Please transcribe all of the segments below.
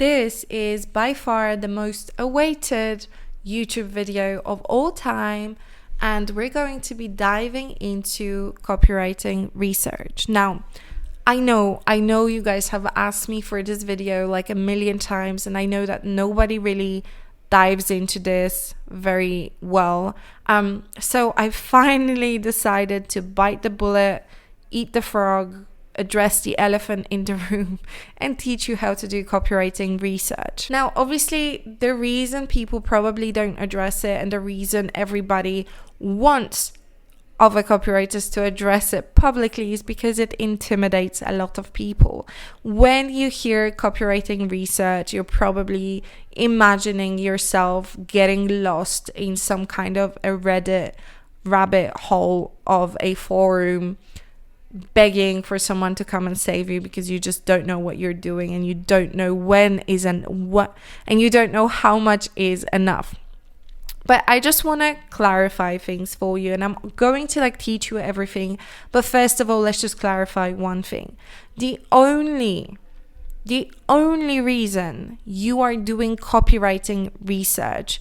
This is by far the most awaited YouTube video of all time, and we're going to be diving into copywriting research. Now, I know you guys have asked me for this video like a million times, and I know that nobody really dives into this very well. So I finally decided to bite the bullet, eat the frog, address the elephant in the room, and teach you how to do copywriting research. Now, obviously, the reason people probably don't address it, and the reason everybody wants other copywriters to address it publicly, is because it intimidates a lot of people. When you hear copywriting research, you're probably imagining yourself getting lost in some kind of a Reddit rabbit hole of a forum, begging for someone to come and save you because you just don't know what you're doing, and you don't know when is and what, and you don't know how much is enough. But I just want to clarify things for you, and I'm going to teach you everything. But first of all, let's just clarify one thing. The only reason you are doing copywriting research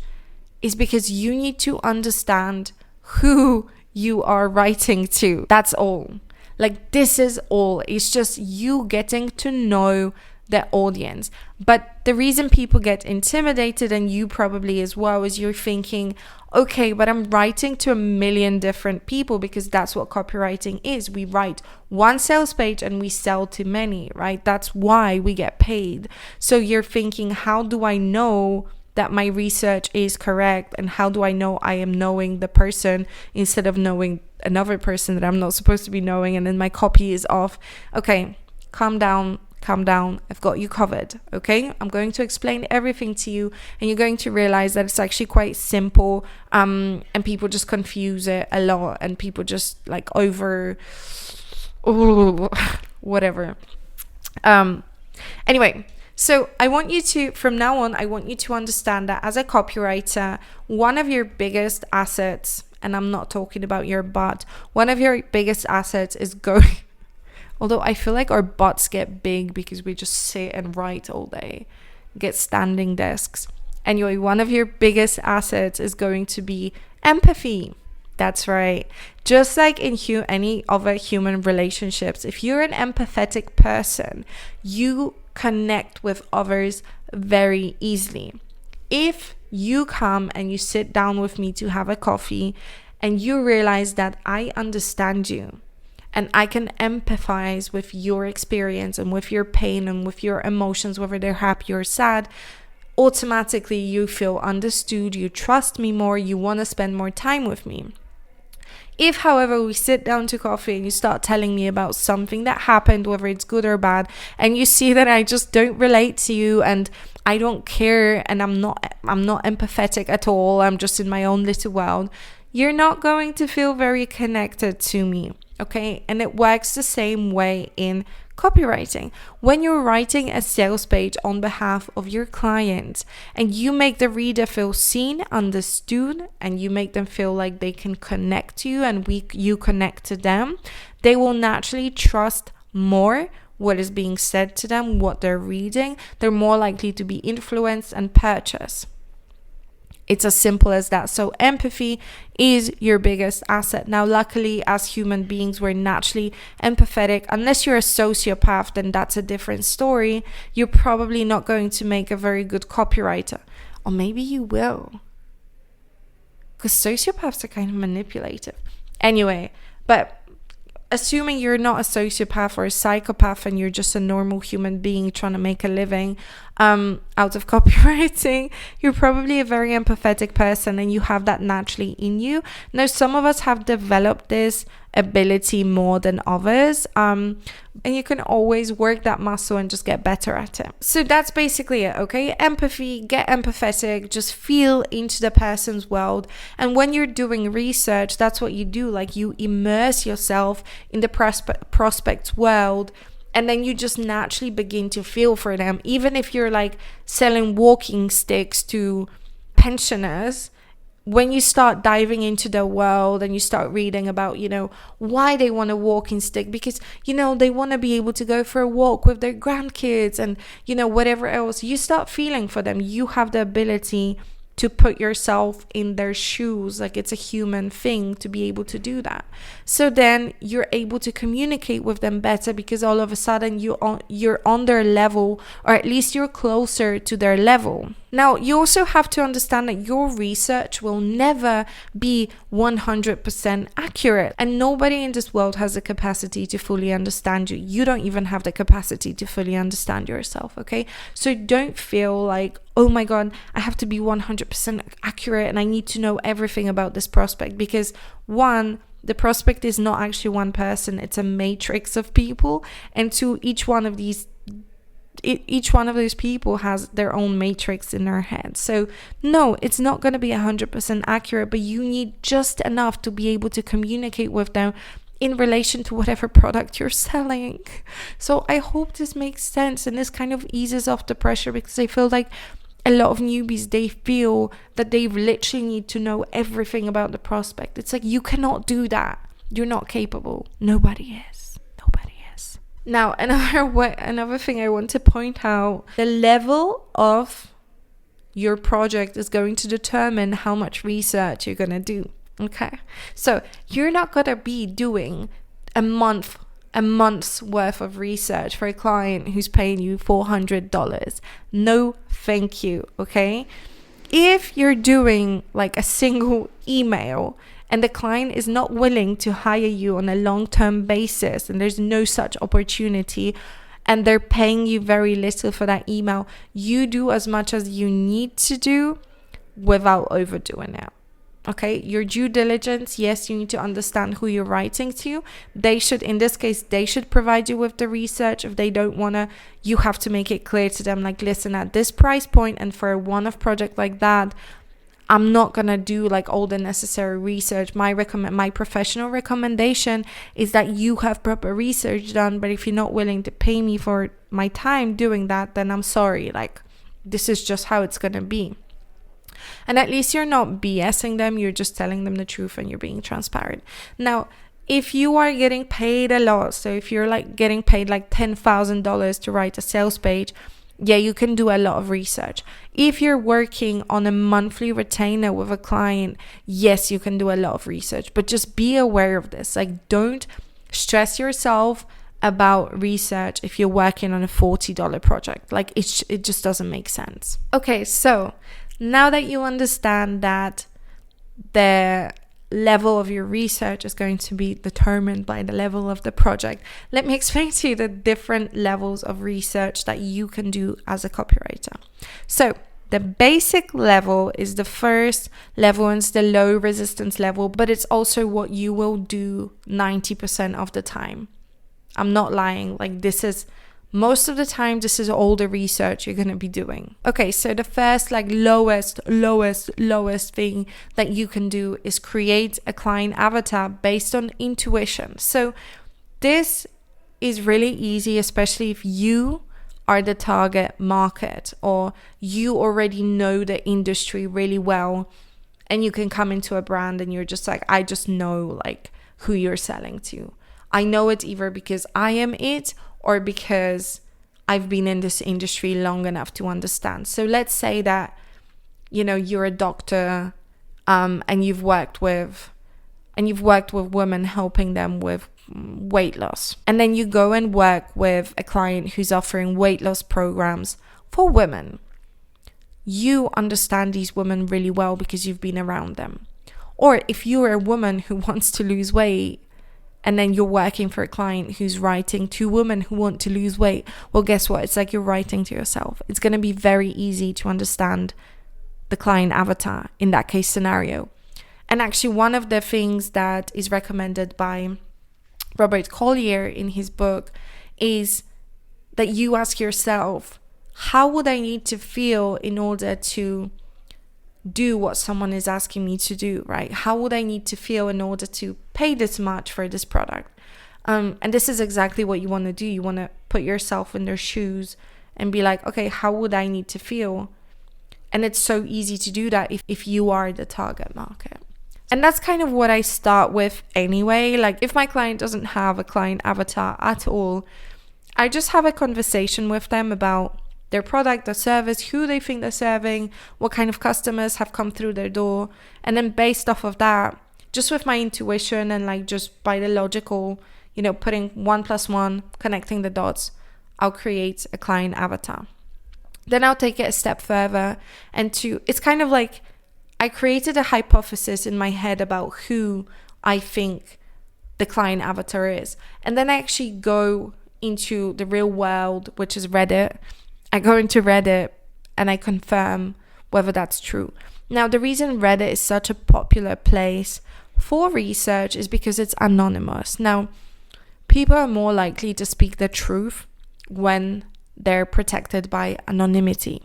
is because you need to understand who you are writing to. That's all. This is all. It's just you getting to know the audience. But the reason people get intimidated, and you probably as well, is you're thinking, okay, but I'm writing to a million different people, because that's what copywriting is. We write one sales page and we sell to many, right? That's why we get paid. So you're thinking, how do I know that my research is correct, and how do I know I am knowing the person instead of knowing another person that I'm not supposed to be knowing, and then my copy is off? Okay, calm down. I've got you covered. Okay, I'm going to explain everything to you, and you're going to realize that it's actually quite simple, and people just confuse it a lot, and people just whatever. Anyway, so from now on, I want you to understand that as a copywriter, one of your biggest assets, and I'm not talking about your butt, one of your biggest assets is going, although I feel like our butts get big because we just sit and write all day, get standing desks. Anyway, one of your biggest assets is going to be empathy. That's right. Just like in any other human relationships, if you're an empathetic person, you connect with others very easily. If you come and you sit down with me to have a coffee, and you realize that I understand you, and I can empathize with your experience and with your pain and with your emotions, whether they're happy or sad, automatically you feel understood, you trust me more, you want to spend more time with me. If, however, we sit down to coffee and you start telling me about something that happened, whether it's good or bad, and you see that I just don't relate to you, and I don't care, and I'm not empathetic at all, I'm just in my own little world, you're not going to feel very connected to me. Okay, and it works the same way in copywriting. When you're writing a sales page on behalf of your clients, and you make the reader feel seen, understood, and you make them feel like they can connect to you, and you connect to them, they will naturally trust more what is being said to them, what they're reading. They're more likely to be influenced and purchase. It's as simple as that. So empathy is your biggest asset. Now, luckily, as human beings, we're naturally empathetic. Unless you're a sociopath, then that's a different story. You're probably not going to make a very good copywriter. Or maybe you will. Because sociopaths are kind of manipulative. Anyway, but assuming you're not a sociopath or a psychopath, and you're just a normal human being trying to make a living out of copywriting, you're probably a very empathetic person, and you have that naturally in you. Now, some of us have developed this ability more than others, and you can always work that muscle and just get better at it. So that's basically it, okay? Empathy, get empathetic, just feel into the person's world. And when you're doing research, that's what you do. You immerse yourself in the prospect's world, and then you just naturally begin to feel for them. Even if you're selling walking sticks to pensioners, when you start diving into their world and you start reading about, why they want a walking stick, because, they want to be able to go for a walk with their grandkids and, whatever else, you start feeling for them. You have the ability to put yourself in their shoes, like it's a human thing to be able to do that. So then you're able to communicate with them better, because all of a sudden you're on their level, or at least you're closer to their level. Now, you also have to understand that your research will never be 100% accurate, and nobody in this world has the capacity to fully understand you. You don't even have the capacity to fully understand yourself, okay? So don't feel like, oh my God, I have to be 100% accurate and I need to know everything about this prospect, because one, the prospect is not actually one person, it's a matrix of people, and two, each one of those people has their own matrix in their head. So no, it's not going to be 100% accurate, but you need just enough to be able to communicate with them in relation to whatever product you're selling. So I hope this makes sense, and this kind of eases off the pressure, because I feel like a lot of newbies, they feel that they literally need to know everything about the prospect. It's like, you cannot do that. You're not capable. Nobody is. Now, another thing I want to point out, the level of your project is going to determine how much research you're going to do. Okay. So you're not going to be doing a month's worth of research for a client who's paying you $400. No, thank you. Okay. If you're doing like a single email and the client is not willing to hire you on a long-term basis, and there's no such opportunity, and they're paying you very little for that email, you do as much as you need to do without overdoing it. Okay, your due diligence, yes, you need to understand who you're writing to. In this case, they should provide you with the research. If they don't want to, you have to make it clear to them, like, listen, at this price point and for a one-off project like that, I'm not going to do like all the necessary research. My professional recommendation is that you have proper research done, but if you're not willing to pay me for my time doing that, then I'm sorry, like, this is just how it's going to be. And at least you're not BSing them, you're just telling them the truth and you're being transparent. Now, if you are getting paid a lot, so if you're like getting paid like $10,000 to write a sales page, yeah, you can do a lot of research. If you're working on a monthly retainer with a client, yes, you can do a lot of research, but just be aware of this. Like, don't stress yourself about research if you're working on a $40 project. Like, it just doesn't make sense. Okay, so now that you understand that the level of your research is going to be determined by the level of the project, let me explain to you the different levels of research that you can do as a copywriter. So the basic level is the first level, and it's the low resistance level, but it's also what you will do 90% of the time. I'm not lying. Like, most of the time, this is all the research you're going to be doing. Okay, so the first, like, lowest thing that you can do is create a client avatar based on intuition. So this is really easy, especially if you are the target market or you already know the industry really well and you can come into a brand and you're just like, I just know like who you're selling to. I know it either because I am it or because I've been in this industry long enough to understand. So let's say that, you're a doctor and you've worked with women, helping them with weight loss. And then you go and work with a client who's offering weight loss programs for women. You understand these women really well because you've been around them. Or if you're a woman who wants to lose weight, and then you're working for a client who's writing to women who want to lose weight, well, guess what? It's like you're writing to yourself. It's going to be very easy to understand the client avatar in that case scenario. And actually, one of the things that is recommended by Robert Collier in his book is that you ask yourself, how would I need to feel in order to do what someone is asking me to do, right? How would I need to feel in order to pay this much for this product? And this is exactly what you want to do. You want to put yourself in their shoes and be like, okay, how would I need to feel? And it's so easy to do that if you are the target market. And that's kind of what I start with anyway. Like if my client doesn't have a client avatar at all, I just have a conversation with them about their product, their service, who they think they're serving, what kind of customers have come through their door. And then based off of that, just with my intuition and like just by the logical, putting 1 + 1, connecting the dots, I'll create a client avatar. Then I'll take it a step further it's kind of like I created a hypothesis in my head about who I think the client avatar is. And then I actually go into the real world, which is Reddit. I go into Reddit and I confirm whether that's true. Now, the reason Reddit is such a popular place for research is because it's anonymous. Now, people are more likely to speak the truth when they're protected by anonymity.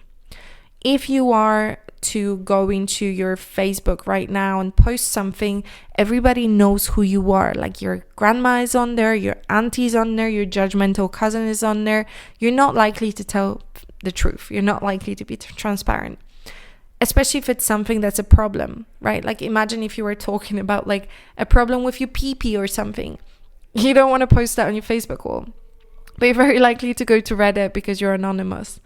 If you are to go into your Facebook right now and post something, everybody knows who you are. Like your grandma is on there, your auntie's on there, your judgmental cousin is on there. You're not likely to tell the truth. You're not likely to be transparent, especially if it's something that's a problem, right? Like imagine if you were talking about like a problem with your pee-pee or something. You don't want to post that on your Facebook wall. But you're very likely to go to Reddit because you're anonymous.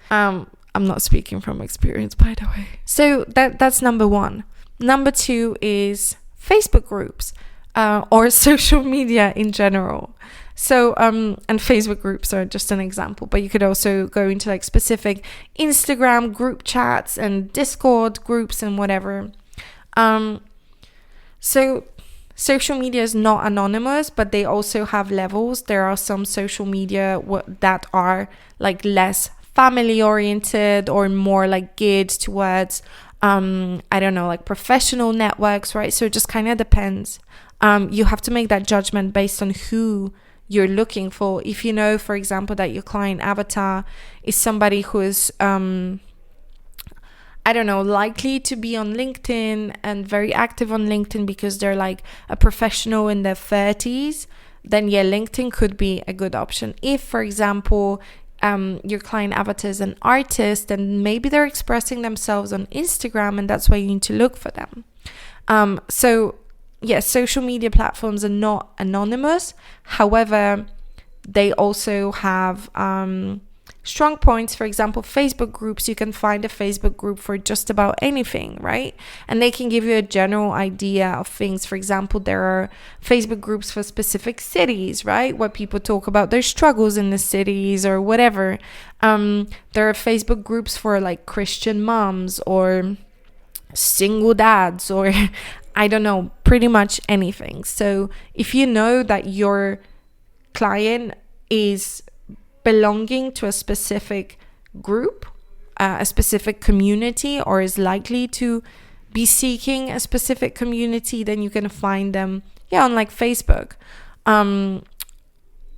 I'm not speaking from experience, by the way. So that's number 1. Number 2 is Facebook groups or social media in general. So, and Facebook groups are just an example, but you could also go into like specific Instagram group chats and Discord groups and whatever. So social media is not anonymous, but they also have levels. There are some social media that are like less family oriented or more like geared towards, like professional networks, right? So it just kind of depends. You have to make that judgment based on who you're looking for. If you know, for example, that your client avatar is somebody who is, likely to be on LinkedIn and very active on LinkedIn because they're like a professional in their 30s, then yeah, LinkedIn could be a good option. If, for example, your client avatar is an artist, then maybe they're expressing themselves on Instagram and that's why you need to look for them. Social media platforms are not anonymous. However, they also have strong points. For example, Facebook groups, you can find a Facebook group for just about anything, right? And they can give you a general idea of things. For example, there are Facebook groups for specific cities, right? Where people talk about their struggles in the cities or whatever. There are Facebook groups for like Christian moms or single dads or I don't know, pretty much anything. So if you know that your client is belonging to a specific group, a specific community, or is likely to be seeking a specific community, then you can find them on like Facebook.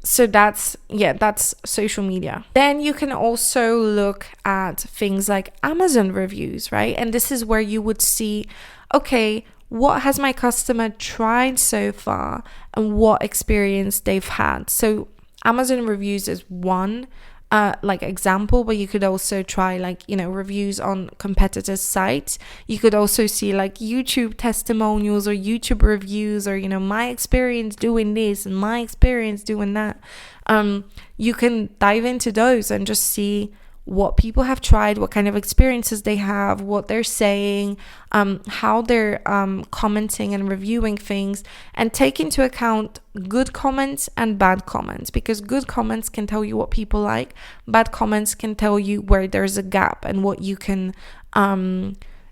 So that's social media. Then you can also look at things like Amazon reviews, right? And this is where you would see, okay, what has my customer tried so far and what experience they've had. So Amazon reviews is one example, but you could also try reviews on competitors' sites. You could also see like YouTube testimonials or YouTube reviews or my experience doing this and my experience doing that. You can dive into those and just see what people have tried, what kind of experiences they have, what they're saying, how they're commenting and reviewing things, and take into account good comments and bad comments, because good comments can tell you what people like, bad comments can tell you where there's a gap and what you can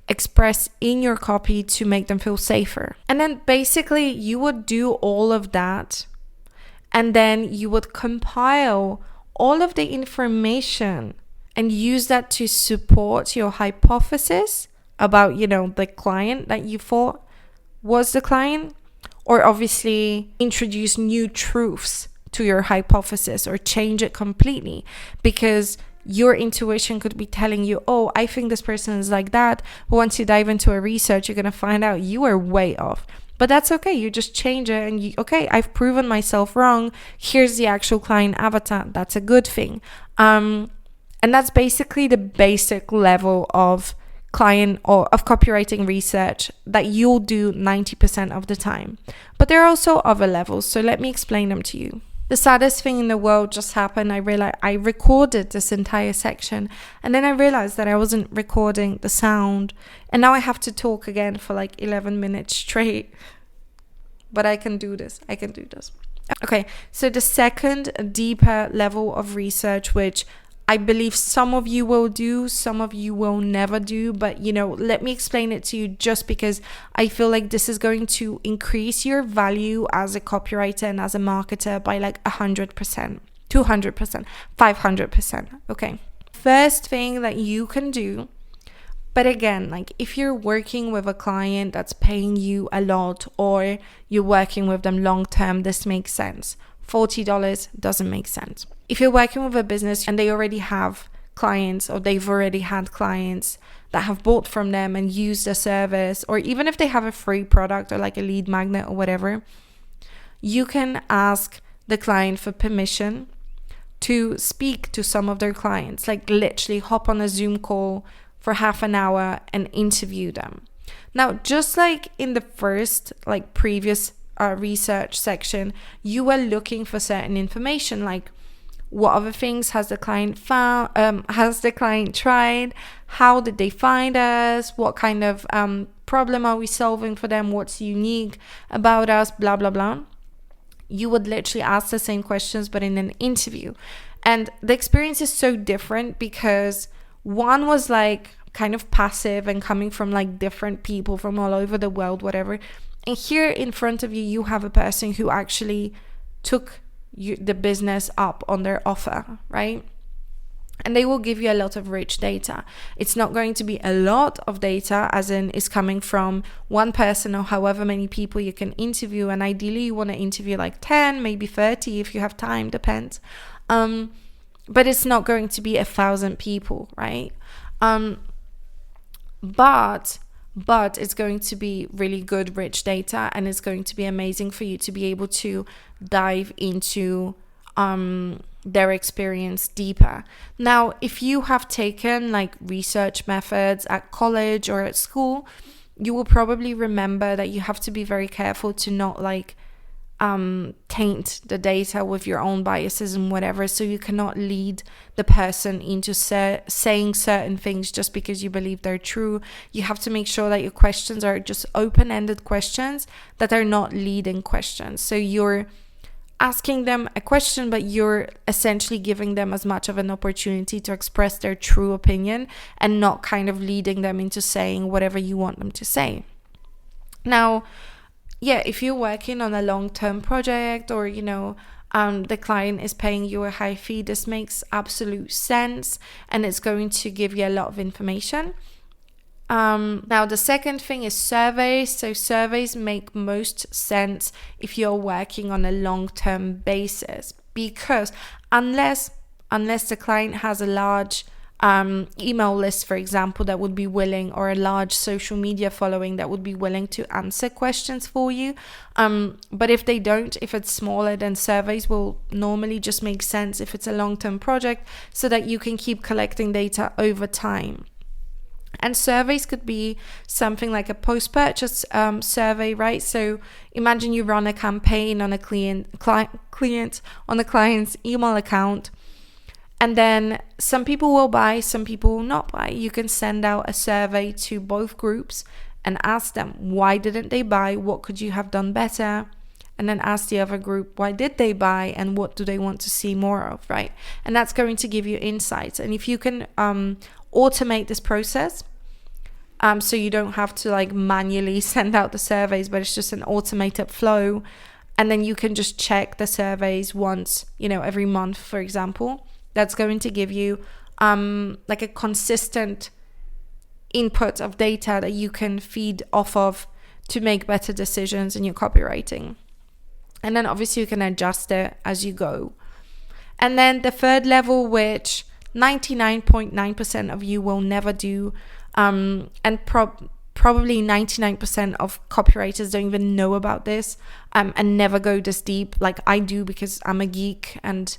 express in your copy to make them feel safer. And then basically you would do all of that, and then you would compile all of the information and use that to support your hypothesis about, the client that you thought was the client, or obviously introduce new truths to your hypothesis or change it completely, because your intuition could be telling you, oh, I think this person is like that. But once you dive into a research, you're going to find out you are way off. But that's okay. You just change it and I've proven myself wrong. Here's the actual client avatar. That's a good thing. And that's basically the basic level of client or of copywriting research that you'll do 90% of the time. But there are also other levels, so let me explain them to you. The saddest thing in the world just happened. I realized I recorded this entire section, and then I realized that I wasn't recording the sound, and now I have to talk again for like 11 minutes straight. But I can do this. Okay, so the second deeper level of research, which I believe some of you will do, some of you will never do, but let me explain it to you, just because I feel like this is going to increase your value as a copywriter and as a marketer by like 100%, 200%, 500%. Okay. First thing that you can do, but again, like if you're working with a client that's paying you a lot, or you're working with them long term, this makes sense. $40 doesn't make sense. If you're working with a business and they already have clients, or they've already had clients that have bought from them and used the service, or even if they have a free product or like a lead magnet or whatever, you can ask the client for permission to speak to some of their clients, like literally hop on a Zoom call for half an hour and interview them. Now, just like in the first, like previous research section, you are looking for certain information, like what other things has the client found, has the client tried, how did they find us, what kind of problem are we solving for them, what's unique about us, blah blah blah. You would literally ask the same questions but in an interview, and the experience is so different because one was like kind of passive and coming from like different people from all over the world, whatever. And here in front of you, you have a person who actually took the business up on their offer, right? And they will give you a lot of rich data. It's not going to be a lot of data, as in is coming from one person or however many people you can interview. And ideally, you want to interview like 10, maybe 30 if you have time, depends. But it's not going to be 1,000 people, right? But it's going to be really good, rich data, and it's going to be amazing for you to be able to dive into their experience deeper. Now, if you have taken like research methods at college or at school, you will probably remember that you have to be very careful to not like taint the data with your own biases and whatever. So you cannot lead the person into saying certain things just because you believe they're true. You have to make sure that your questions are just open-ended questions that are not leading questions. So you're asking them a question, but you're essentially giving them as much of an opportunity to express their true opinion and not kind of leading them into saying whatever you want them to say. Now, yeah, if you're working on a long-term project, or the client is paying you a high fee, this makes absolute sense, and it's going to give you a lot of information. Now the second thing is surveys. So surveys make most sense if you're working on a long-term basis, because unless the client has a large email list, for example, that would be willing, or a large social media following that would be willing to answer questions for you. But if they don't, if it's smaller, then surveys will normally just make sense if it's a long-term project, so that you can keep collecting data over time. And surveys could be something like a post-purchase survey, right? So imagine you run a campaign on a client on the client's email account, and then some people will buy, some people will not buy. You can send out a survey to both groups and ask them, why didn't they buy? What could you have done better? And then ask the other group, why did they buy and what do they want to see more of, right? And that's going to give you insights. And if you can automate this process, so you don't have to like manually send out the surveys, but it's just an automated flow, and then you can just check the surveys once, every month, for example. That's going to give you like a consistent input of data that you can feed off of to make better decisions in your copywriting. And then obviously you can adjust it as you go. And then the third level, which 99.9% of you will never do, and probably 99% of copywriters don't even know about this, and never go this deep like I do, because I'm a geek and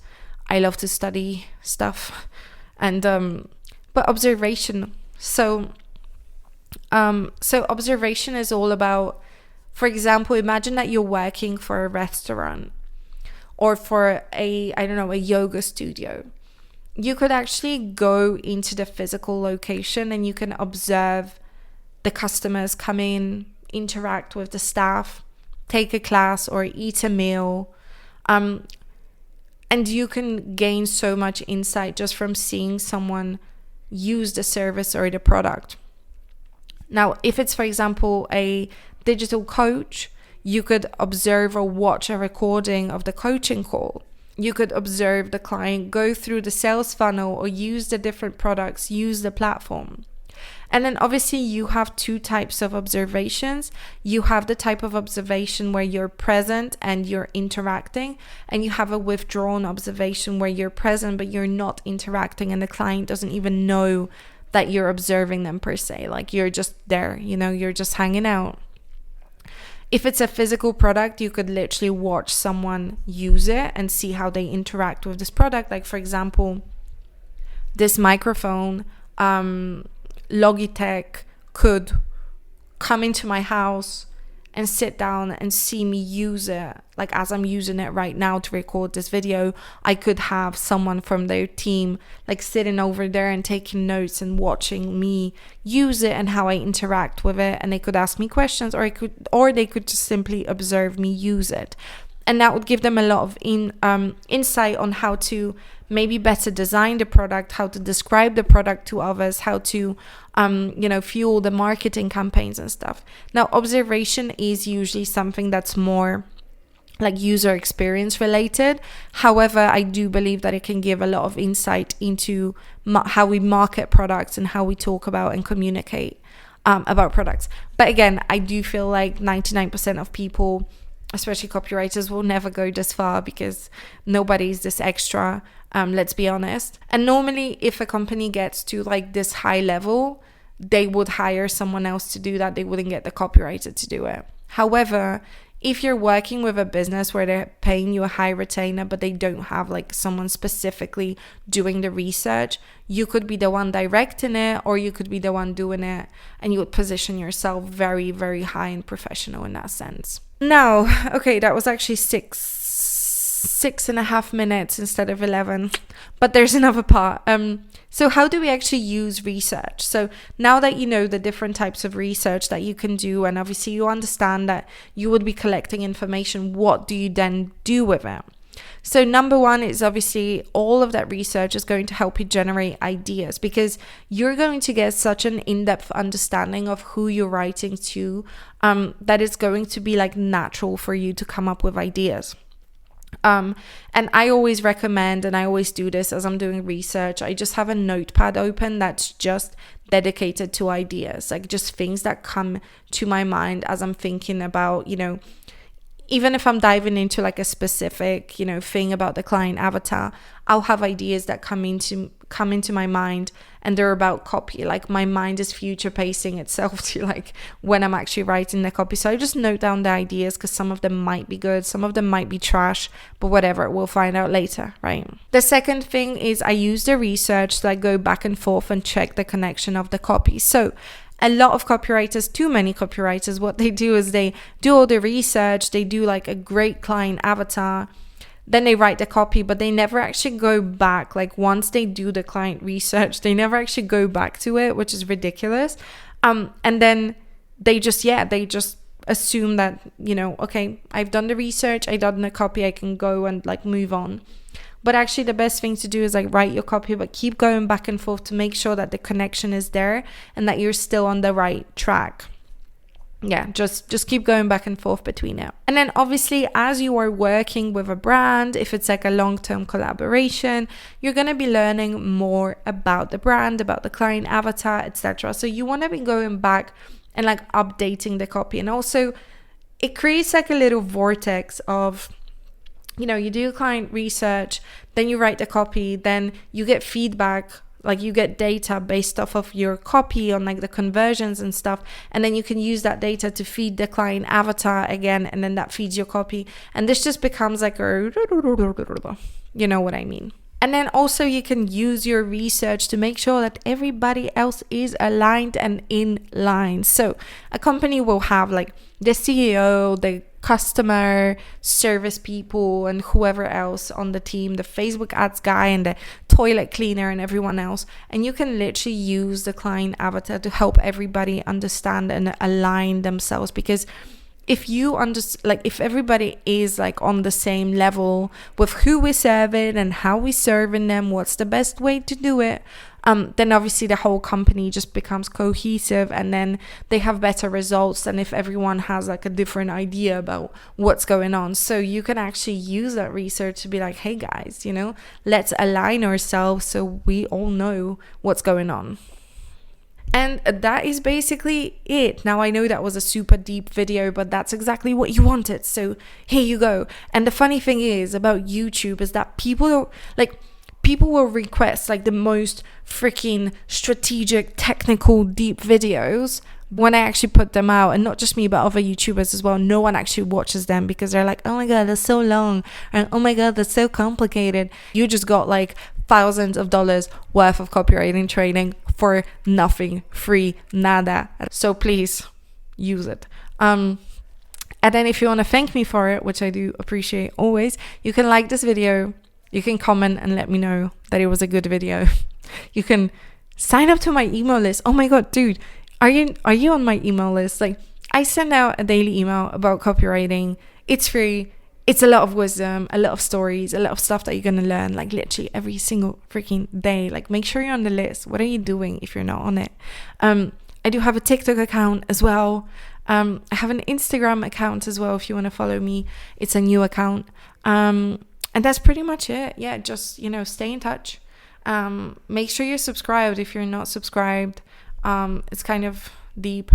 I love to study stuff, and but observation. So So observation is all about, for example, imagine that you're working for a restaurant or for a yoga studio. You could actually go into the physical location and you can observe the customers come in, interact with the staff, take a class or eat a meal. And you can gain so much insight just from seeing someone use the service or the product. Now, if it's, for example, a digital coach, you could observe or watch a recording of the coaching call. You could observe the client go through the sales funnel or use the different products, use the platform. And then obviously you have two types of observations. You have the type of observation where you're present and you're interacting, and you have a withdrawn observation where you're present but you're not interacting and the client doesn't even know that you're observing them per se. Like you're just there, you're just hanging out. If it's a physical product, you could literally watch someone use it and see how they interact with this product. Like, for example, this microphone, Logitech could come into my house and sit down and see me use it. Like as I'm using it right now to record this video, I could have someone from their team like sitting over there and taking notes and watching me use it and how I interact with it, and they could ask me questions, or they could just simply observe me use it. And that would give them a lot of insight on how to maybe better design the product, how to describe the product to others, how to, fuel the marketing campaigns and stuff. Now, observation is usually something that's more like user experience related. However, I do believe that it can give a lot of insight into how we market products and how we talk about and communicate about products. But again, I do feel like 99% of people, especially copywriters, will never go this far because nobody's this extra, let's be honest. And normally if a company gets to like this high level, they would hire someone else to do that. They wouldn't get the copywriter to do it. However, if you're working with a business where they're paying you a high retainer, but they don't have like someone specifically doing the research, you could be the one directing it, or you could be the one doing it, and you would position yourself very, very high and professional in that sense. Now, okay, that was actually 6.5 minutes instead of 11, but there's another part. So how do we actually use research? So now that you know the different types of research that you can do, and obviously you understand that you would be collecting information, what do you then do with it? So number one is obviously all of that research is going to help you generate ideas, because you're going to get such an in-depth understanding of who you're writing to, that it's going to be like natural for you to come up with ideas. And I always recommend, and I always do this as I'm doing research, I just have a notepad open that's just dedicated to ideas, like just things that come to my mind as I'm thinking about, even if I'm diving into like a specific, thing about the client avatar, I'll have ideas that come into my mind, and they're about copy. Like my mind is future pacing itself to like when I'm actually writing the copy. So I just note down the ideas because some of them might be good, some of them might be trash, but whatever, we'll find out later, right? The second thing is I use the research to like go back and forth and check the connection of the copy. So a lot of copywriters, too many copywriters, what they do is they do all the research, they do like a great client avatar, then they write the copy, but they never actually go back. Like once they do the client research, they never actually go back to it, which is ridiculous. And then they just assume that, okay, I've done the research, I've done the copy, I can go and like move on. But actually the best thing to do is like write your copy, but keep going back and forth to make sure that the connection is there and that you're still on the right track. Yeah, just keep going back and forth between it. And then obviously as you are working with a brand, if it's like a long-term collaboration, you're going to be learning more about the brand, about the client avatar, etc. So you want to be going back and like updating the copy. And also it creates like a little vortex of, you do client research, then you write the copy, then you get feedback, like you get data based off of your copy on like the conversions and stuff. And then you can use that data to feed the client avatar again. And then that feeds your copy. And this just becomes like you know what I mean? And then also you can use your research to make sure that everybody else is aligned and in line. So a company will have like the CEO, the customer service people, and whoever else on the team, the Facebook ads guy and the toilet cleaner and everyone else. And you can literally use the client avatar to help everybody understand and align themselves, because if you if everybody is like on the same level with who we're serving and how we're serving them, what's the best way to do it, then obviously the whole company just becomes cohesive, and then they have better results than if everyone has like a different idea about what's going on. So you can actually use that research to be like, hey guys, let's align ourselves so we all know what's going on. And that is basically it. Now, I know that was a super deep video, but that's exactly what you wanted. So here you go. And the funny thing is about YouTube is that people will request like the most freaking strategic, technical, deep videos when I actually put them out. And not just me, but other YouTubers as well. No one actually watches them because they're like, oh my God, that's so long. And oh my God, that's so complicated. You just got like thousands of dollars worth of copywriting training for nothing, free, nada. So please use it. And then if you want to thank me for it, which I do appreciate always, you can like this video, you can comment and let me know that it was a good video. You can sign up to my email list. Oh my God, dude, are you on my email list? Like, I send out a daily email about copywriting. It's free. It's a lot of wisdom, a lot of stories, a lot of stuff that you're going to learn, like literally every single freaking day. Like, make sure you're on the list. What are you doing if you're not on it? I do have a TikTok account as well. I have an Instagram account as well if you want to follow me. It's a new account. And that's pretty much it. Yeah, just, stay in touch. Make sure you're subscribed if you're not subscribed. It's kind of deep.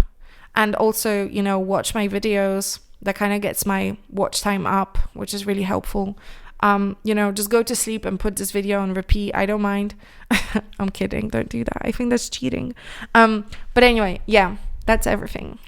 And also, watch my videos. That kind of gets my watch time up, which is really helpful. Just go to sleep and put this video on repeat. I don't mind. I'm kidding. Don't do that. I think that's cheating. But anyway, yeah, that's everything.